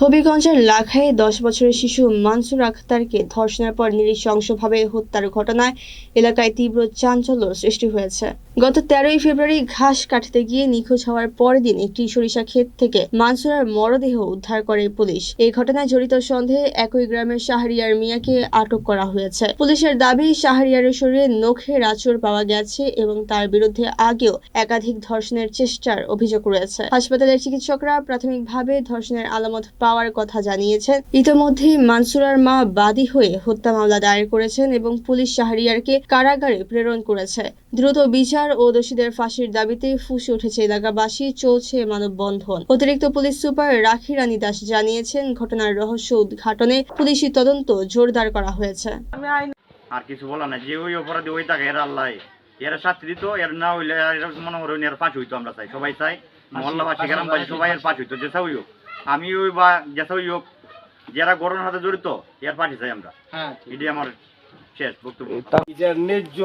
হবিগঞ্জের লাখাইয়ে 10 বছরের শিশু মানসুর আক্তারকে ধর্ষণের পর নৃশংসভাবে হত্যার ঘটনায় এলাকায় তীব্র চাঞ্চল্য সৃষ্টি হয়েছে। গত 13 ফেব্রুয়ারি ঘাস কাটতে গিয়ে নিখোঁজ হওয়ার পরের দিন একটি সরিষা ক্ষেত থেকে মানসুরার মরদেহ উদ্ধার করে পুলিশ। এই ঘটনায় জড়িত সন্দেহে একই গ্রামের শাহরিয়ার মিয়াকে আটক করা হয়েছে। পুলিশের দাবি, শাহরিয়ারের শরীরে নখের আঁচড় পাওয়া গেছে এবং তার বিরুদ্ধে আগেও একাধিক ধর্ষণের চেষ্টার অভিযোগ রয়েছে। হাসপাতালের চিকিৎসকরা প্রাথমিকভাবে ধর্ষণের আলামত পাওয়ার কথা জানিয়েছেন। ইতোমধ্যে মানসুরার মা বাদী হয়ে হত্যা মামলা দায়ের করেছেন এবং পুলিশ শাহরিয়ারকে কারাগারে প্রেরণ করেছে। দ্রুত বিচার ও দোষীদের ফাঁসির দাবিতে ফুঁসে উঠেছে এলাকাবাসী, চলছে মানববন্ধন। অতিরিক্ত পুলিশ সুপার রাখি রানী দাস জানিয়েছেন, ঘটনার রহস্য উদ্ঘাটনে পুলিশি তদন্ত জোরদার করা হয়েছে। আর কিছু বলা না, যে ওই অপরাধী ওই তাকে এর আল্লাহ এরা শাস্তি দিত, এর না হইলে মনে করেন এর ফাঁসি হইতো। আমরা চাই, সবাই চাই, মহল্লাবাসী গ্রামবাসী সবাই এর ফাঁসি হইতো। যেসা হই হোক, আমি ওই বা যেসা হই হোক, যারা ঘটনার সাথে জড়িত এর ফাঁসি চাই আমরা। এটাই আমার শেষ বক্তব্য। ন্যায্য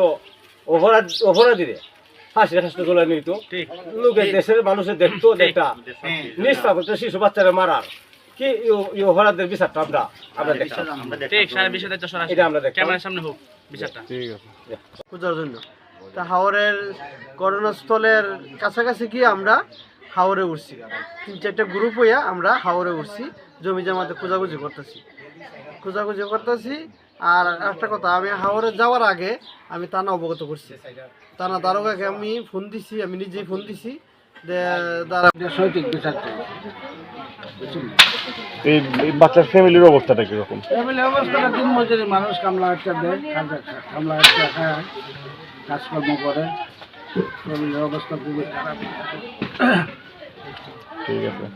অপরাধীরে ফাঁসি শাস্তি তুলে নিত, লোকের দেশের মানুষের দেখতো একটা নিষ্পাপ শিশু বাচ্চারা মারার কি অপরাধের বিচারটা আমরা দেখতাম। এটা আমরা দেখতাম ক্যামেরার সামনে হোক বিচারটা। ঠিক আছে, খোঁজার জন্য তা হাওরের ঘটনাস্থলের কাছাকাছি গিয়ে আমরা হাওরে উঠছি। 3-4টা গ্রুপ হইয়া আমরা হাওরে উঠছি, জমি জামাতে খোঁজাখুঁজি করতেছি। আর একটা কথা, আমি হাওরে যাওয়ার আগে আমি থানা অবগত করছি, থানা দারোগাকে আমি ফোন দিছি, আমি নিজেই ফোন দিছি। এই বাচ্চার ফ্যামিলির অবস্থাটা কিরকম? ফ্যামিলির অবস্থাটা দিন মজুরি মানুষ, কামলা একটা দেয়, কামলা একটা খায়, কাজকর্ম করে। ফ্যামিলির অবস্থা খুবই খারাপ। ঠিক আছে।